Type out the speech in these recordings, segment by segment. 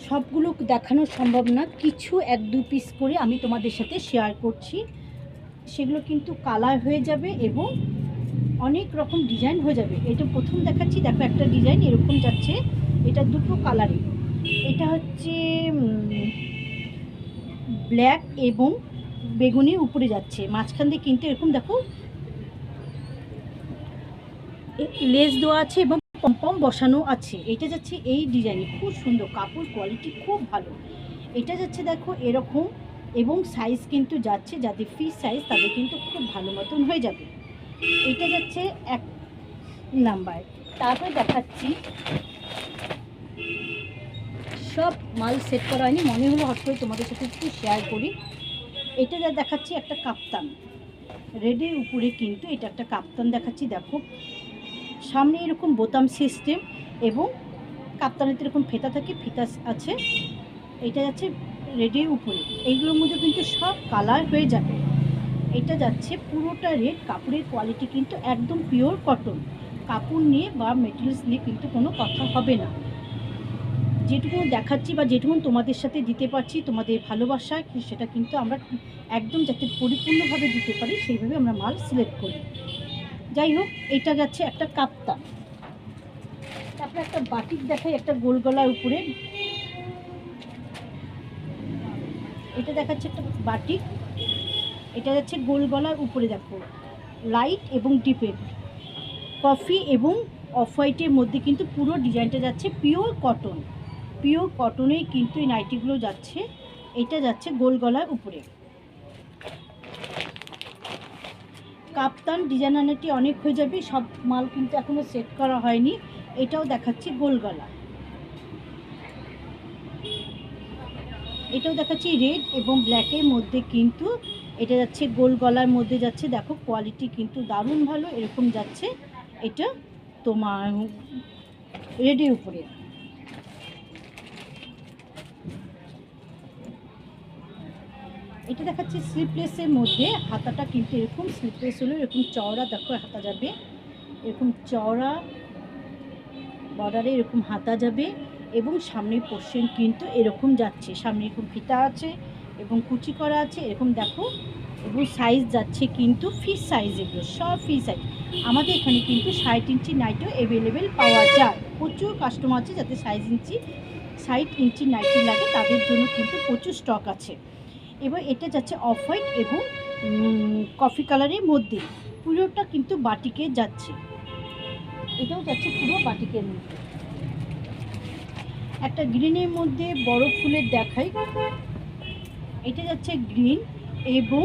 সবগুলো দেখানো সম্ভব না, কিছু এক দু পিস করে আমি তোমাদের সাথে শেয়ার করছি। সেগুলো কিন্তু কালার হয়ে যাবে এবং অনেক রকম ডিজাইন হয়ে যাবে। এটা প্রথম দেখাচ্ছি, দেখো একটা ডিজাইন এরকম যাচ্ছে, এটা দুটো কালারে। এটা হচ্ছে ব্ল্যাক এবং বেগুনি উপরে যাচ্ছে, মাঝখান দিয়ে কিন্তু এরকম দেখো লেস দেওয়া আছে এবং পম্পম বসানো আছে। এটা যাচ্ছে এই ডিজাইনে, খুব সুন্দর, কাপড় কোয়ালিটি খুব ভালো। এটা যাচ্ছে দেখো এরকম, এবং সাইজ কিন্তু যাচ্ছে, যাদের ফ্রি সাইজ তাদের কিন্তু খুব ভালো মতন হয়ে যাবে। এটা যাচ্ছে 1 নাম্বার। তারপরে দেখাচ্ছি, সব মাল সেট করা হয়নি, মনে হলো হট করে তোমাদের সাথে একটু শেয়ার করি। এটা যা দেখাচ্ছি একটা কাপ্তান, রেডের উপরে কিন্তু এটা একটা কাপ্তান দেখাচ্ছি। দেখো সামনে এরকম বোতাম সিস্টেম এবং কাপ্তানেতে এরকম ফেতা থাকে, ফিতা আছে। এটা যাচ্ছে রেডের উপরে, এইগুলোর মধ্যে কিন্তু সব কালার হয়ে যাবে। এটা যাচ্ছে পুরোটা রেড, কাপড়ের কোয়ালিটি কিন্তু একদম পিওর কটন, কাপড় নিয়ে বা মেটেরিয়ালস নিয়ে কিন্তু কোনো কথা হবে না। যেটুকু দেখাচ্ছি বা যেটুকু তোমাদের সাথে দিতে পারছি তোমাদের ভালোবাসা, সেটা কিন্তু আমরা একদম যাতে পরিপূর্ণভাবে দিতে পারি সেইভাবে আমরা মাল সিলেক্ট করি। যাই হোক, এটা যাচ্ছে একটা কাপ্তান। তারপরে একটা বাটিক দেখাই, একটা গোল গলার উপরে, এটা দেখাচ্ছে একটা বাটিক। এটা যাচ্ছে গোল গলার উপরে, দেখো লাইট এবং ডিপের কফি এবং অফ হোয়াইটের মধ্যে কিন্তু পুরো ডিজাইনটা যাচ্ছে পিওর কটন, পিওর কটনেই কিন্তু এই নাইটিগুলো যাচ্ছে। এটা যাচ্ছে গোল গলার উপরে। কাপ্তান ডিজাইনারটি অনেক হয়ে যাবে, সব মাল কিন্তু এখনও সেট করা হয়নি। এটাও দেখাচ্ছি গোল গলা, এটাও দেখাচ্ছি রেড এবং ব্ল্যাকের মধ্যে, কিন্তু এটা যাচ্ছে গোল গলার মধ্যে যাচ্ছে। দেখো কোয়ালিটি কিন্তু দারুণ ভালো, এরকম যাচ্ছে। এটা তোমার রেডের উপরে। এটা দেখাচ্ছি স্লিপলেসের মধ্যে, হাতাটা কিন্তু এরকম স্লিপলেস হলো, এরকম চওড়া, দেখো হাতা যাবে এরকম চওড়া বর্ডারে, এরকম হাতা যাবে এবং সামনের পোর্শন কিন্তু এরকম যাচ্ছে, সামনে এরকম ফিতা আছে এবং কুচি করা আছে এরকম দেখো। এবং সাইজ যাচ্ছে কিন্তু ফ্রি সাইজ, এগুলো সব ফ্রি সাইজ। আমাদের এখানে কিন্তু 60 ইঞ্চি নাইটিও অ্যাভেলেবেল পাওয়া যায়, প্রচুর কাস্টমার আছে যাতে 60 ইঞ্চি নাইটি লাগে, তাদের জন্য কিন্তু প্রচুর স্টক আছে। এবার এটা যাচ্ছে অফ হোয়াইট এবং কফি কালারের মধ্যে, পুরোটা কিন্তু বাটিকে যাচ্ছে। এটাও যাচ্ছে পুরো বাটিকের মধ্যে। একটা গ্রিনের মধ্যে বড় ফুলের দেখাই, এটা যাচ্ছে গ্রিন এবং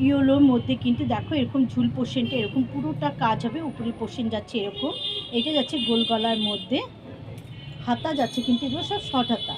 ইয়েলোর মধ্যে, কিন্তু দেখো এরকম ঝুল পোর্শনটা এরকম পুরোটা কাজ হবে, উপরের পোর্শন যাচ্ছে এরকম। এটা যাচ্ছে গোল গলার মধ্যে, হাতা যাচ্ছে কিন্তু এগুলো সব শর্ট হাতা।